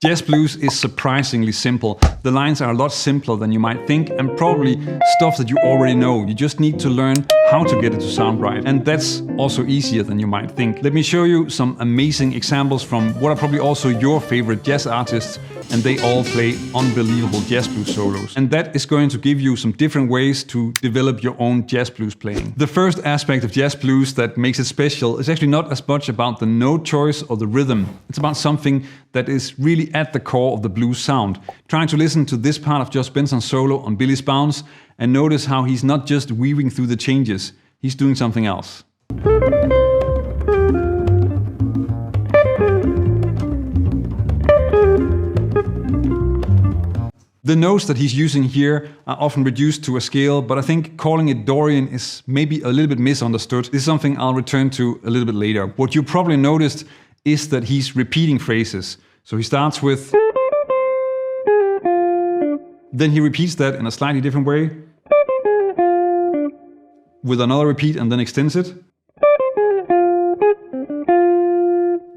Jazz blues is surprisingly simple. The lines are a lot simpler than you might think, and probably stuff that you already know. You just need to learn how to get it to sound right. And that's also easier than you might think. Let me show you some amazing examples from what are probably also your favorite jazz artists, and they all play unbelievable jazz blues solos. And that is going to give you some different ways to develop your own jazz blues playing. The first aspect of jazz blues that makes it special is actually not as much about the note choice or the rhythm. It's about something that is really at the core of the blues sound. Trying to listen to this part of George Benson's solo on Billy's Bounce and notice how he's not just weaving through the changes, he's doing something else. The notes that he's using here are often reduced to a scale, but I think calling it Dorian is maybe a little bit misunderstood. This is something I'll return to a little bit later. What you probably noticed is that he's repeating phrases. So he starts with, then he repeats that in a slightly different way, with another repeat and then extends it.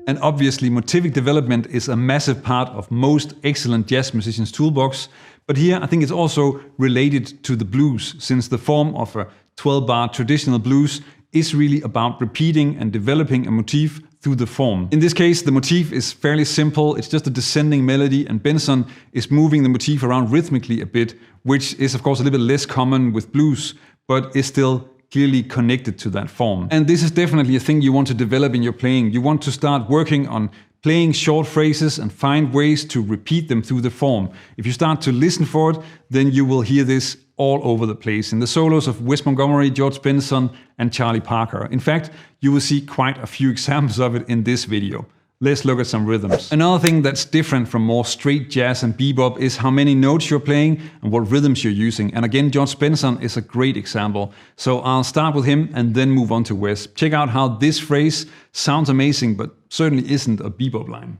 And obviously motivic development is a massive part of most excellent jazz musicians' toolbox, but here I think it's also related to the blues, since the form of a 12-bar traditional blues is really about repeating and developing a motif through the form. In this case, the motif is fairly simple, it's just a descending melody, and Benson is moving the motif around rhythmically a bit, which is of course a little bit less common with blues, but is still clearly connected to that form. And this is definitely a thing you want to develop in your playing. You want to start working on playing short phrases and find ways to repeat them through the form. If you start to listen for it, then you will hear this all over the place in the solos of Wes Montgomery, George Benson, and Charlie Parker. In fact, you will see quite a few examples of it in this video. Let's look at some rhythms. Another thing that's different from more straight jazz and bebop is how many notes you're playing and what rhythms you're using. And again, George Benson is a great example. So I'll start with him and then move on to Wes. Check out how this phrase sounds amazing, but certainly isn't a bebop line.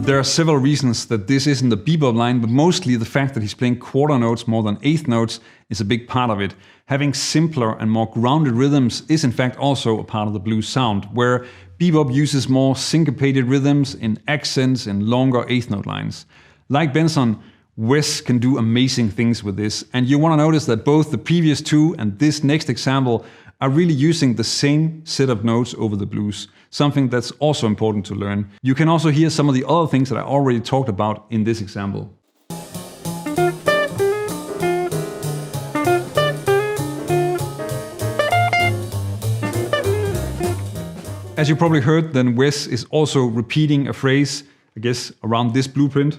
There are several reasons that this isn't a bebop line, but mostly the fact that he's playing quarter notes more than eighth notes is a big part of it. Having simpler and more grounded rhythms is in fact also a part of the blues sound, where bebop uses more syncopated rhythms in accents and longer eighth note lines. Like Benson, Wes can do amazing things with this, and you want to notice that both the previous two and this next example are really using the same set of notes over the blues, something that's also important to learn. You can also hear some of the other things that I already talked about in this example. As you probably heard, then Wes is also repeating a phrase, I guess, around this blueprint.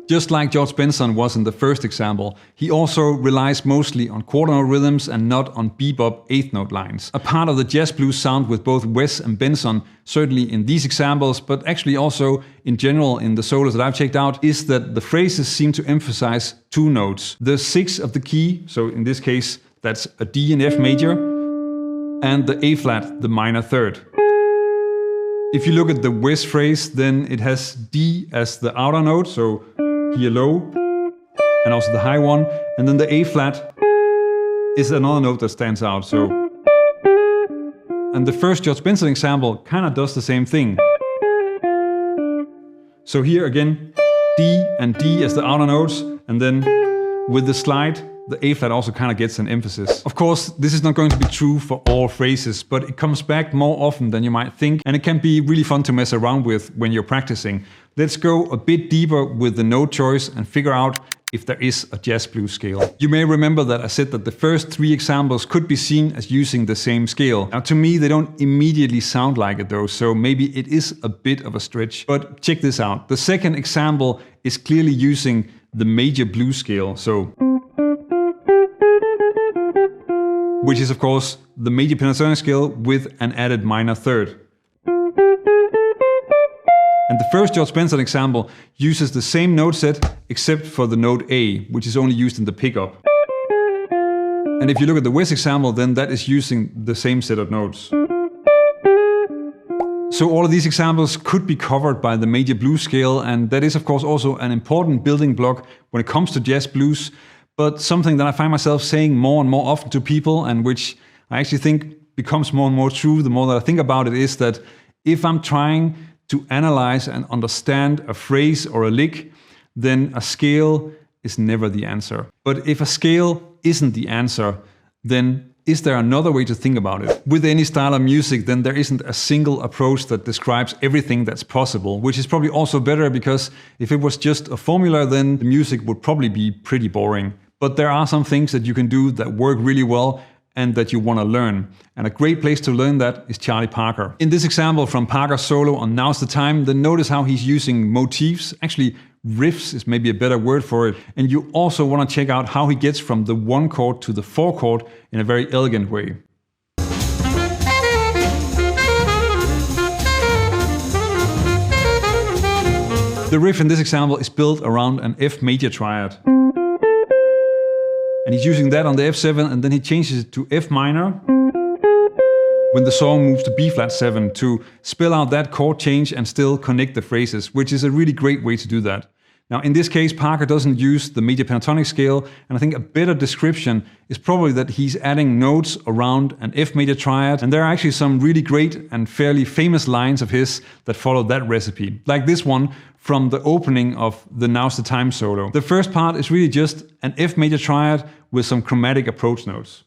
Just like George Benson was in the first example, he also relies mostly on quarter note rhythms and not on bebop eighth note lines. A part of the jazz blues sound with both Wes and Benson, certainly in these examples, but actually also in general in the solos that I've checked out, is that the phrases seem to emphasize two notes. The sixth of the key, so in this case that's a D and F major, and the A flat, the minor third. If you look at the Wes phrase, then it has D as the outer note, so here low, and also the high one, and then the A flat is another note that stands out. So, and the first George Benson example kind of does the same thing. So here again, D and D as the outer notes, and then with the slide, the A flat also kind of gets an emphasis. Of course, this is not going to be true for all phrases, but it comes back more often than you might think, and it can be really fun to mess around with when you're practicing. Let's go a bit deeper with the note choice and figure out if there is a jazz blues scale. You may remember that I said that the first three examples could be seen as using the same scale. Now to me, they don't immediately sound like it though, so maybe it is a bit of a stretch. But check this out. The second example is clearly using the major blues scale, so, which is of course the major pentatonic scale with an added minor third. And the first George Benson example uses the same note set except for the note A, which is only used in the pickup. And if you look at the Wes example, then that is using the same set of notes. So all of these examples could be covered by the major blues scale, and that is of course also an important building block when it comes to jazz blues, but something that I find myself saying more and more often to people, and which I actually think becomes more and more true the more that I think about it is that if I'm trying to analyze and understand a phrase or a lick, then a scale is never the answer. But if a scale isn't the answer, then is there another way to think about it? With any style of music, then there isn't a single approach that describes everything that's possible, which is probably also better because if it was just a formula, then the music would probably be pretty boring. But there are some things that you can do that work really well and that you want to learn. And a great place to learn that is Charlie Parker. In this example from Parker's solo on Now's the Time, then notice how he's using motifs, actually riffs is maybe a better word for it. And you also want to check out how he gets from the 1 chord to the 4 chord in a very elegant way. The riff in this example is built around an F major triad. And he's using that on the F7 and then he changes it to F minor when the song moves to B flat 7 to spell out that chord change and still connect the phrases, which is a really great way to do that. Now, in this case, Parker doesn't use the major pentatonic scale, and I think a better description is probably that he's adding notes around an F major triad, and there are actually some really great and fairly famous lines of his that follow that recipe, like this one from the opening of the Now's the Time solo. The first part is really just an F major triad with some chromatic approach notes.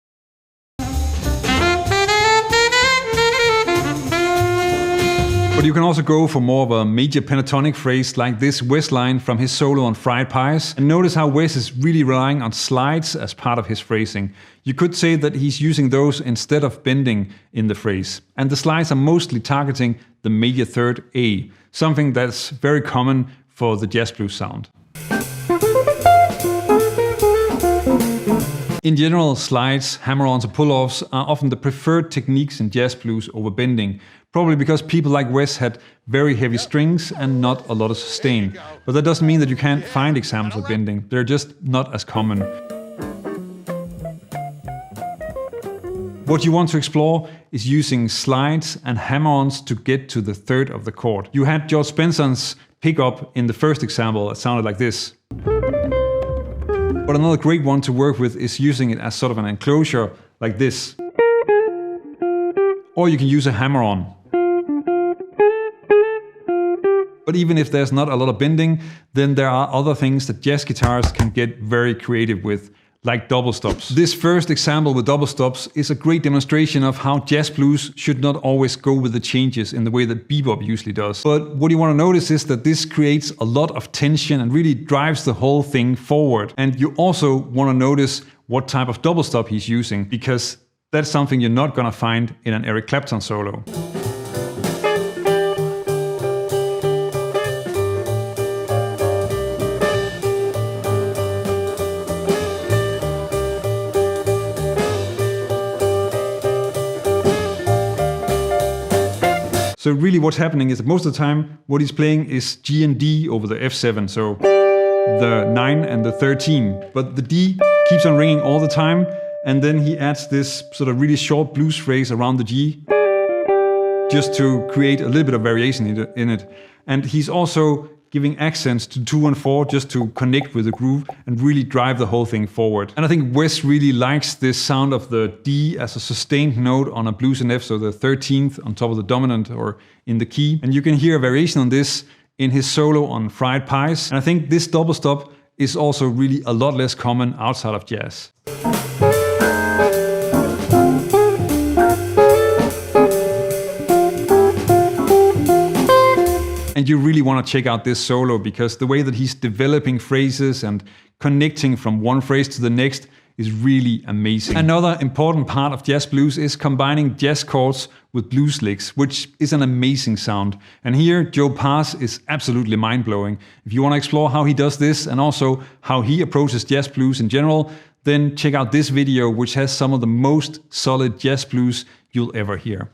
But you can also go for more of a major pentatonic phrase like this Wes line from his solo on Fried Pies. And notice how Wes is really relying on slides as part of his phrasing. You could say that he's using those instead of bending in the phrase. And the slides are mostly targeting the major third A, something that's very common for the jazz blues sound. In general, slides, hammer-ons, or pull-offs are often the preferred techniques in jazz blues over bending, probably because people like Wes had very heavy strings and not a lot of sustain. But that doesn't mean that you can't find examples of bending. They're just not as common. What you want to explore is using slides and hammer-ons to get to the third of the chord. You had George Benson's pickup in the first example that sounded like this. But another great one to work with is using it as sort of an enclosure like this. Or you can use a hammer-on. But even if there's not a lot of bending, then there are other things that jazz guitarists can get very creative with, like double stops. This first example with double stops is a great demonstration of how jazz blues should not always go with the changes in the way that bebop usually does. But what you want to notice is that this creates a lot of tension and really drives the whole thing forward. And you also want to notice what type of double stop he's using, because that's something you're not going to find in an Eric Clapton solo. So really what's happening is that most of the time what he's playing is G and D over the F7, so the 9 and the 13. But the D keeps on ringing all the time, and then he adds this sort of really short blues phrase around the G just to create a little bit of variation in it. And he's also giving accents to 2 and 4 just to connect with the groove and really drive the whole thing forward. And I think Wes really likes this sound of the D as a sustained note on a blues and F, so the 13th on top of the dominant or in the key. And you can hear a variation on this in his solo on Fried Pies. And I think this double stop is also really a lot less common outside of jazz. And you really want to check out this solo because the way that he's developing phrases and connecting from one phrase to the next is really amazing. Another important part of jazz blues is combining jazz chords with blues licks, which is an amazing sound. And here, Joe Pass is absolutely mind-blowing. If you want to explore how he does this and also how he approaches jazz blues in general, then check out this video, which has some of the most solid jazz blues you'll ever hear.